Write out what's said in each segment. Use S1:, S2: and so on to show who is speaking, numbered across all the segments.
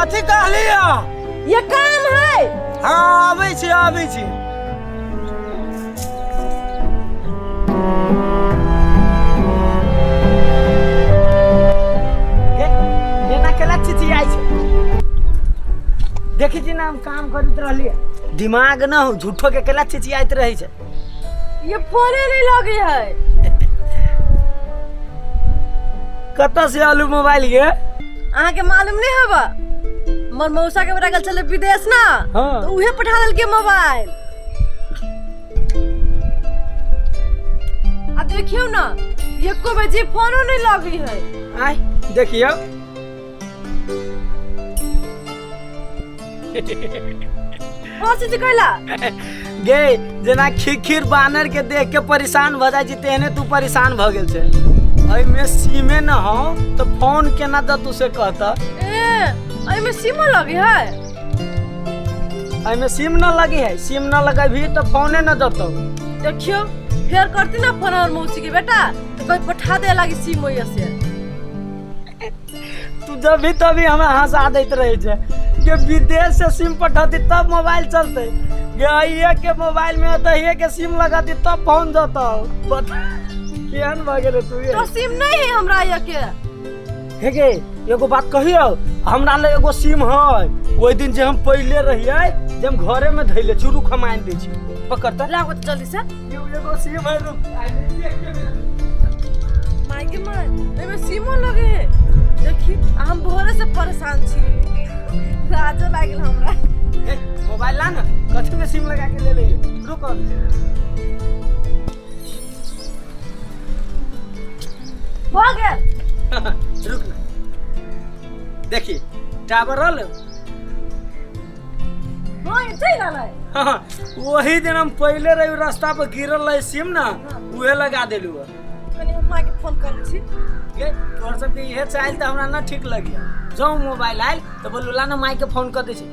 S1: कथी कहलिया?
S2: ये काम है।
S1: हाँ आबै छी आबै छी। जेना केला चिचियाइ छै। देखी छी ना हम काम करैत रहलिए। दिमाग न हो झूठो के केला चिचियाइत रही छै।
S2: ये फोने नहीं लगे है।
S1: कत से आलू मोबाइल के?
S2: अहाँ के मालूम नहीं हवा? मोर मौसा के बेटा गल चले विदेश ना।
S1: हाँ।
S2: तो उहे पठा दल के मोबाइल। आ देखियो ना एको बजे फोनो नहीं लगी है।
S1: आय देखियो।
S2: हाँ से कहला
S1: गे जेना खिखिर बानर के देख के परेशान भ जाय छी तेहने तू परेशान भ गेल छै। अई में सीमे न हो तो फोन केना द तू से कहता?
S2: आई में सिम लगी है।
S1: अई में सिम न लगी है। सिम न लगाबी तो फोने न दतो।
S2: देखियो फेर करती ना फोन और मौसी के बेटा तो कोई पठा दे लगी सिम ओय से।
S1: तू जब भी तभी हमें हंसा देत रहे छै कि विदेश से सिम पठाती तब मोबाइल चलते। ये के मोबाइल में तो ये के सिम लगाती तब फोन जाता। बता केहन भ गेले तू? ये
S2: तो सिम नहीं है हमरा ये के।
S1: हे गे एगो बात कहियो, हमरा ले एगो सिम है। ओइ दिन जे हम पहिले रहिए जे हम घरे में धइले चुरू खमाइन दे छी। पकड़ता
S2: लागो तो जल्दी से।
S1: एगो सिम है। रुक
S2: माई के माई एमे सिमो लगे है। देखी हम भोरे से परेशान छी। लाजो लागल हमरा।
S1: ए मोबाइल ला ना, कथी में सिम लगा के ले ले। रुक
S2: हो गया।
S1: रुक ना। देखी टावर रोल।
S2: हां ये सही रहल है।
S1: हाँ वही दिन हम पहले रही रास्ता पर गिरल रही सिम ना उहे लगा देलू।
S2: कनी हम मां के फोन कर छी।
S1: ये तोर सब के इहे चाइल त हमरा ना ठीक लगी। जो मोबाइल आइल तो बोलू ला ना माई के फोन कर दे छी।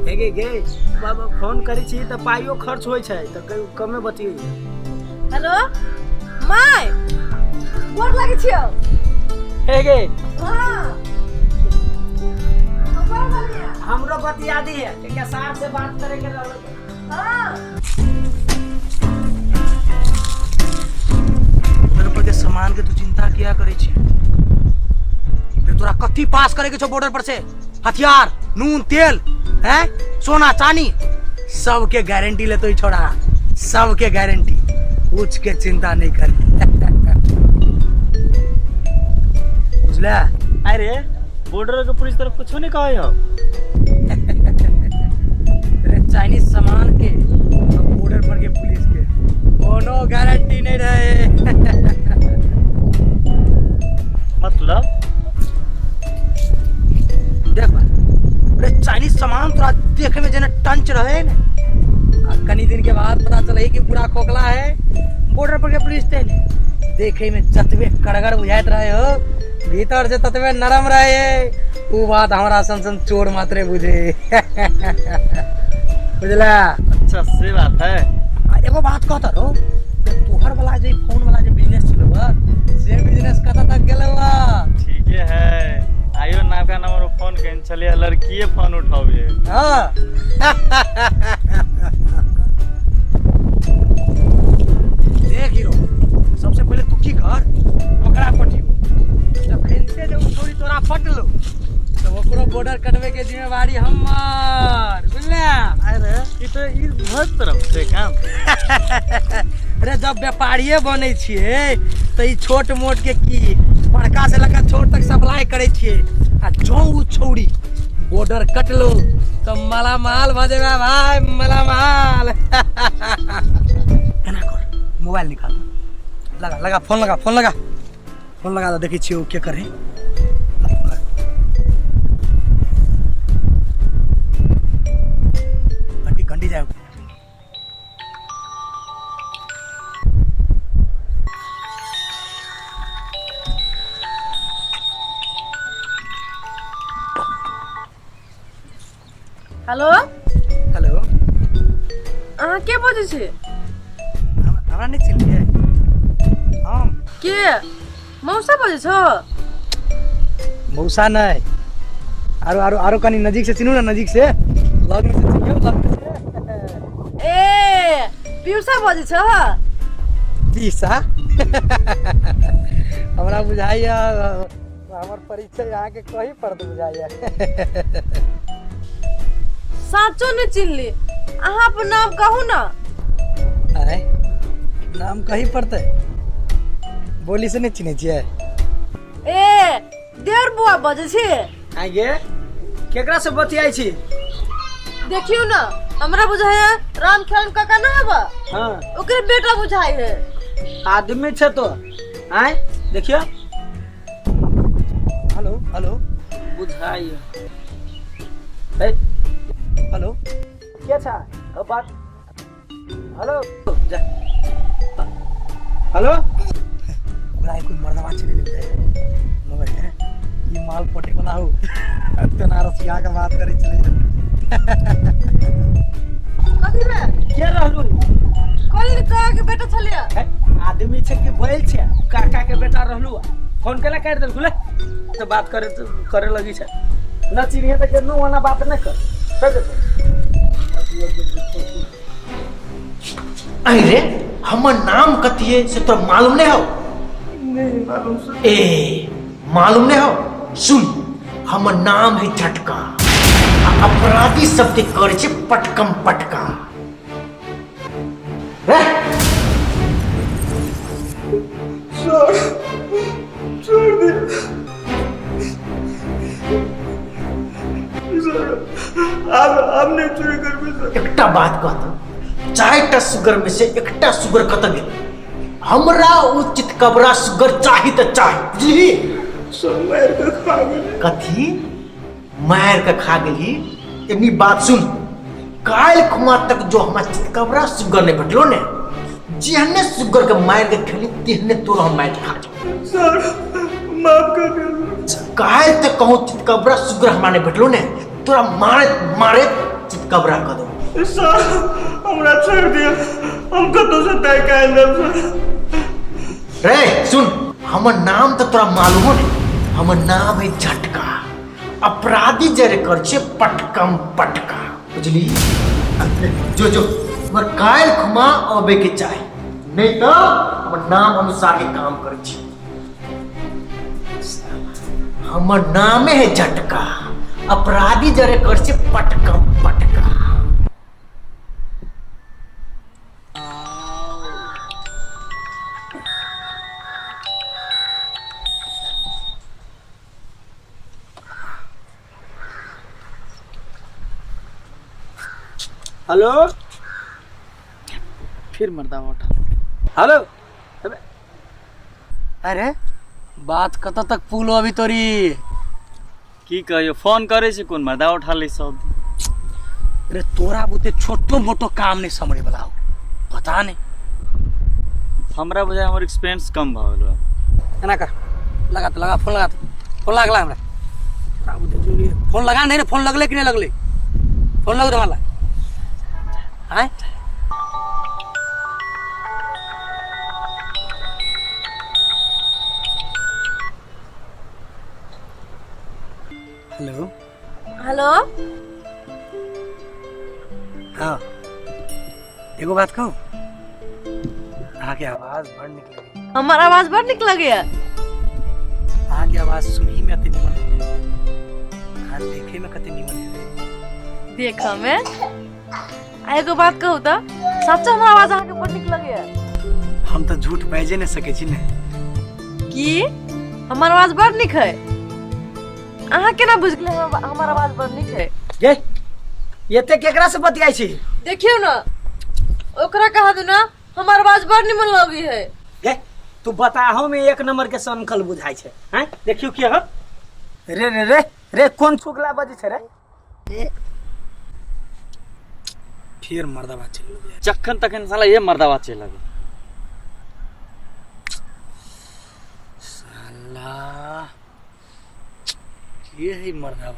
S1: हे गे गे बाबा फोन करी छी त पाइयो खर्च होय छै त कमे बतियै।
S2: हेलो माई गोर लागे छियो।
S1: हे गे
S2: हां
S1: हमरो बतिया दी है के साथ से बात करे के रहल।
S2: हां
S3: बॉर्डर पर के सामान के तू चिंता किया करे छी? तोरा कथी पास करे के छो बॉर्डर पर से? हथियार, नून, तेल, हैं, सोना, चांदी सब के गारंटी ले तो ही छोड़ा। सब के गारंटी, कुछ के चिंता नहीं कर। बुझला?
S1: अरे बॉर्डर के पुलिस तरफ कुछ नहीं कहे हो।
S3: चाइनीज सामान के बॉर्डर पर के पुलिस के कोनो गारंटी नहीं रहे।
S1: मतलब
S3: देख अरे चाइनीज सामान तोरा देखे में जेना टंच रहे ने, कनी दिन के बाद पता चले कि पूरा खोखला है। बॉर्डर पर के पुलिस थे देखे में जतवे कड़गर बुझाइत रहे हो, भीतर से ततवे नरम रहे। वो बात हमारा सन चोर मात्रे बुझे। बुझला?
S1: अच्छा से बात है।
S3: एगो बात कहता रो, तोहर वाला जे फोन वाला जे बिजनेस चलो बा, से बिजनेस कता तक गेलो बा?
S4: ठीक है आइयो नाका नंबर फोन कहीं चलिए लड़कीए फोन उठाओगे।
S3: हाँ। देख हीरो, सबसे पहले तू की कर ओकरा पटियो। जब फेंसे जे छोरी तोरा पटलो तो ओकरो बॉर्डर कटवे के जिम्मेवारी हमार। बुझला?
S4: अरे ये तो इस बहुत तरफ से काम।
S3: अरे जब व्यापारिये बने छिए तो ई छोट मोट के की बड़का से लेकर छोट तक सप्लाई करे छिए। आ जो उ छौरी बॉर्डर कटलो तो मालामाल भ जेबे भाई, मालामाल। केना कर, मोबाइल निकाल, लगा लगा फोन लगा, फोन लगा, फोन लगा। देखी छिए क्या करे। घंटी घंटी जाए।
S2: हेलो
S3: हेलो
S2: अहाँ के बजे छी?
S3: हमरा नहीं चिन्हिए हम
S2: के मौसा बजे छो?
S3: मौसा नहीं, आरो आरो आरो कनी नजीक से चिन्हू ना, नजीक से लग में से चिन्हियो, लग में से।
S2: ए पियूसा बजे छो?
S3: पीसा हमरा बुझाइया हमर परिचय यहाँ के कहीं पर बुझाइया।
S2: साचो ने चिन्हली। अहाँ अपन नाम कहू ना।
S3: अरे नाम कहीं पड़ते, बोली से नहीं चिन्हे छियै?
S2: ए देर बुआ बजे छी।
S1: आगे केकरा से बतियाई छी?
S2: देखियो ना, हमरा बुझाया राम खेल काका ना हबा,
S1: हाँ
S2: ओकरे बेटा बुझाई है।
S1: आदमी छे तो आय देखियो।
S3: हेलो हेलो
S1: बुझाइए
S3: हेलो,
S1: क्या था अब बात? हेलो जा हेलो।
S3: ओकरा कोई मर्दवा चले ले जाए मगर है ये माल पटे वाला हो तना रसिया का बात करे चले।
S2: कथी रे?
S1: क्या रहलू?
S2: कोई कहा के बेटा छलिया?
S1: आदमी छे कि बैल छे? काका के बेटा रहलू। फोन केला काट देलकू ले तो बात करे लगी छे ना। चिन्हिए तो केनो वाला बात न कर।
S5: अरे हमर नाम कथी है से तो मालूम नहीं हो?
S1: नहीं मालूम से।
S5: ए मालूम नहीं हो? सुन, हमर नाम है झटका। अपराधी सब के करे छे पटकम पटका।
S1: छोड़ दे आप नहीं चोरी कर भी सर।
S5: एकटा बात कहता, चाहे सुगर में से एकटा सुगर कत गेल, हमरा उ चितकबरा सुगर चाही त चाही, बुझली?
S1: सब मार के खा गेली।
S5: कथी मार के खा गेली? एनी बात सुन, काल खुमा तक जो हमार चितकबरा सुगर नहीं भेटलो ने, जेहने सुगर के मार के खेली तेहने तोरा हम मार के खा जाओ।
S1: सर माफ कर दे।
S5: काल तक कहूँ चितकबरा सुगर हमारे भेटलो ने, तोरा मारे मारे चितकबरा कर दो।
S1: सर हमरा छोड़ दिया, हम कतो से तय कर लेब।
S5: रे सुन, हमर नाम तो तोरा मालूम हो ने, हमर नाम है झटका। अपराधी जरे कर छे पटकम पटका, बुझली? जो जो मर काल खुमा आबे के चाही, नहीं तो हमर नाम अनुसार के काम करे छी। हमर नामे है झटका, अपराधी जरे कर छे पटकम पटका।
S1: हेलो फिर मर्दा उठा। हेलो
S3: अरे बात कत तक पुल अभी तोरी?
S4: की कहियो, फोन करे छी कोन मर्दा उठा ली सब।
S3: अरे तोरा बुते छोटो मोटो काम नहीं समझे वाला हो, पता नहीं।
S4: हमरा बुझाय हमर एक्सपेरियंस कम भ गेल बा।
S3: एना कर, लगा तो लगा, फोन लगा तो फोन लागला हमरा। तोरा बुते जोरी फोन लगा नहीं रे, फोन लगले कि नहीं लगले? फोन लग रहा है। हेलो
S2: हेलो
S3: हाँ, एगो बात कहूँ, अहाँ के आवाज बड़ निकले।
S2: हमार आवाज बड़ निक लगे।
S3: अहाँ के आवाज सुनी में अति निमन है, अहाँ देखे में कति निमन है।
S2: देखा में एगो बात कहू तो सच्चा हमार आवाज अहाँ के बड़ निक लगे।
S3: हम तो झूठ बाजे नहीं सके छी ने।
S2: की हमार आवाज बड़ निक है? अहाँ केना बुझ गेले हमार आवाज बड़ निक है?
S1: गे ये ते केकरा से बतियाई छी?
S2: देखियो ना, ओकरा कहा दू ना हमार आवाज बड़ निमन लगी है।
S1: गे तू बताहो में एक नंबर के सनकल बुझाई छे। हैं देखियो के हो? रे रे रे रे कौन फुगला बजे छे रे?
S3: फिर मर्दावा चल गया।
S4: जखन तखन साला ये मर्दावा चल लगे।
S3: साला ये ही मर्दावा।